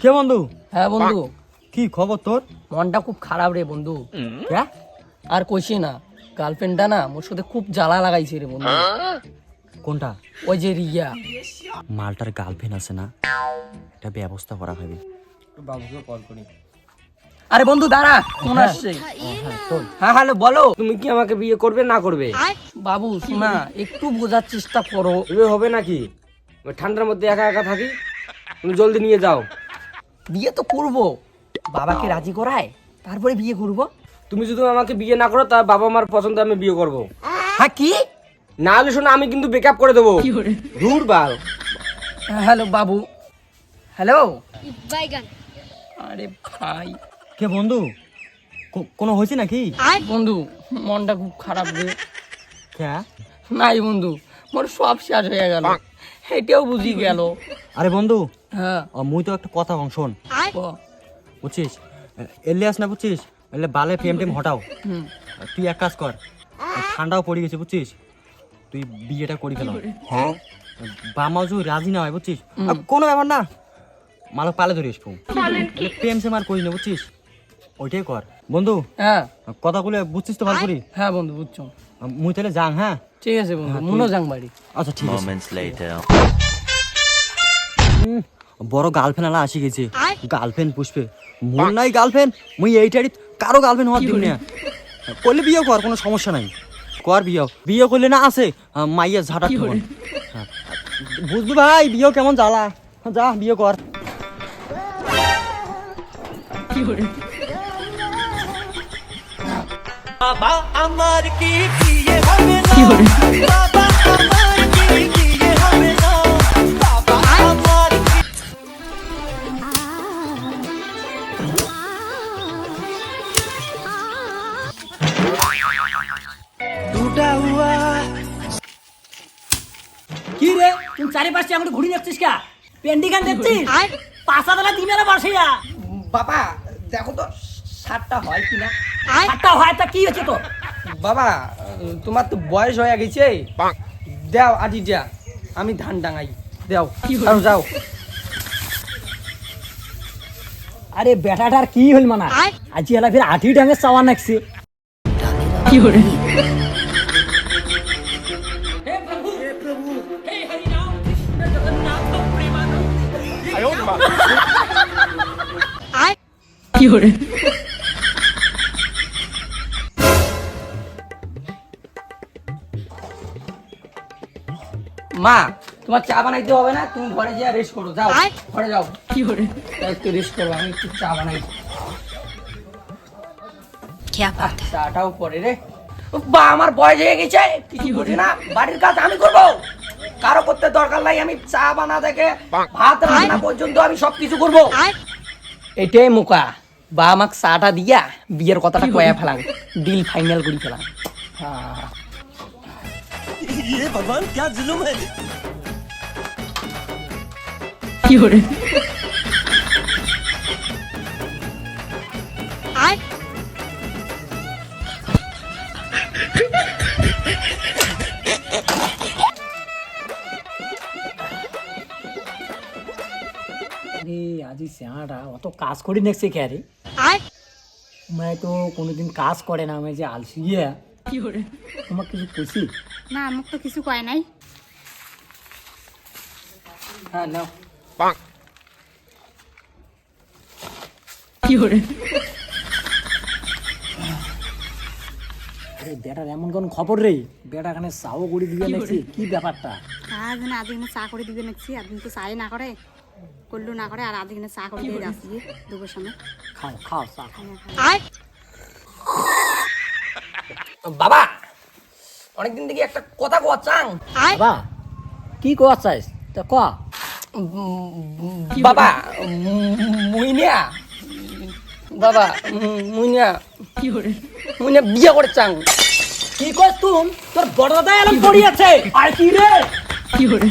কে বন্ধু? হ্যাঁ বন্ধু, কি খবর তোর? মনটা খুব খারাপ রে বন্ধু। আর কইছি না, গার্লফ্রেন্ডটা না মোর সাথে খুব জ্বালা লাগাইছে রে বন্ধু। কোনটা? ওই যে রিয়া। মালটার গার্লফ্রেন্ড আছে না, এটা ব্যবস্থা করা হবে। বাবুকে কল করি। আরে বন্ধু দাঁড়া, ফোন আসছে। হ্যাঁ হ্যালো, বলো তুমি কি আমাকে বিয়ে করবে না করবে? বাবু শোনা, একটু বোঝার চেষ্টা করো। এভাবে হবে নাকি? ওই ঠান্ডার মধ্যে একা একা থাকি, তুমি জলদি নিয়ে যাও। বিয়ে তো করবো, বাবাকে রাজি করায় তারপরে বিয়ে করব। তুমি যদি আমাকে বিয়ে না করো, তার বাবা মার পছন্দ আমি বিয়ে করব। হ্যাঁ কি? না হলে শোনো, আমি কিন্তু ব্রেকআপ করে দেবো। দূর বাল। হ্যালো বাবু। হ্যালো। আরে ভাই। কে বন্ধু? কোনো হয়েছে নাকি? বন্ধু মনটা খুব খারাপ রে। কে? নাই বন্ধু, মোর সব শেষ হয়ে গেল, এটাও বুঝি গেল। আরে বন্ধু, হ্যাঁ মুই তো একটা কথা কম শোন, বুঝছিস? এলিয়াস না, বুঝছিস? এলে বালে প্রেম টেম হটাও। তুই এক কাজ কর, ঠান্ডাও পড়ে গেছে বুঝছিস, তুই বিয়েটা করি ফেল। হ্যাঁ, বামাও যদি রাজি না হয় বুঝছিস, কোনো ব্যাপার না, মালক পালে ধরে আসবো। প্রেম সে মার করি না বুঝছিস, ওইটাই কর বন্ধু। হ্যাঁ কথাগুলো বুঝছিস তো ভালো করি? হ্যাঁ বন্ধু বুঝছো। মুই তাহলে যাং। হ্যাঁ ঠিক আছে বন্ধু, মনো যাং বাড়ি। আচ্ছা ঠিক আছে। বড় গার্লফ্রেন্ড আলা আসি গেছে, গার্লফ্রেন্ড পুষবে। মোর নাই গার্লফ্রেন্ড, মুই এইটারই কারো গার্লফ্রেন্ড হওয়ার দিন না। করলে বিয়ে কর, কোনো সমস্যা নাই, কর বিয়ে। বিয়ে করলে না আছে মাইয়া ঝাঁটা বুঝবি ভাই, বিয়ে কেমন জ্বালা। যা বিয়ে কর। বাবা আমার কি বিয়ে হবে না, বাবা আমার কি বিয়ে হবে না, বাবা আমার কি। টুটা হুয়া। কি রে, তুমি চারিপাশে আমাকে ঘুরি যাচ্ছিস কা? পেন্ডি গান দেখছিস? পাঁচা তলা দিনে বসিয়া বাবা দেখো তো সাতটা হয় কিনা। একটা হয় তা কি হচ্ছে তো? বাবা তোমার তো বয়স হয়ে গেছে, দাও আদি যা, আমি ধান ডাঙাই দাও। আর যাও। আরে বেটাটার কি হল মানা, আজি এলা ফির আঠি ডাঙে চাওয়া নাকছে। কি করে? কি করে? মা তোমার চা বানাইতে হবে না, তুমি ঘরে যা রেস্ট করো, যাও ঘরে যাও। কি করে? একটু রেস্ট করো, আমি একটু চা বানাই। চাটাও পরে রে। বা আমার বয়স হয়ে গেছে, কিছু বুঝি না, বাড়ির কাজ আমি করব, কারো করতে দরকার নাই। আমি চা বানা থেকে ভাত রান্না পর্যন্ত আমি সবকিছু করব। এটাই মুকা বা আমাকে চাটা দিয়া বিয়ের কথাটা কয়া ফেলাম, ডিল ফাইনাল করি ফেলাম। ये भगवान क्या जुल्म है। কি করে? আরে আজি স্যাঁড়া অত কাজ করি নেছে কে রে? मैं तो কোনোদিন কাজ করে না, আমি যে আলসি গিয়া। কি করে? তোমার কিছু কইছি? না আমাকে তো কিছু কয় নাই। হ্যাঁ নাও। কি করে? আরে বেটার এমন কোন খবর রে? বেটা এখানে চাও করে দিবে নাকি, কি ব্যাপারটা? আজ না আদিনে চা করে দিবে নাকি, আদিন তো চাই না করে, করলু না করে, আর আদিনে চা করে দিয়ে যাচ্ছি দুপুর সময়। খাও খাও চা খাও। বাবা অনেকদিন থেকে একটা কথা কোয়া চাং। বাবা কি কোয়া চাইস তা ক। বাবা মুইনিয়া, বাবা মুইনিয়া কি করে? মুইনিয়া বিয়ে করে চাং। কি কস তুম? তোর বড় দাদা এলাম পড়ি আছে আর কি রে? কি করে?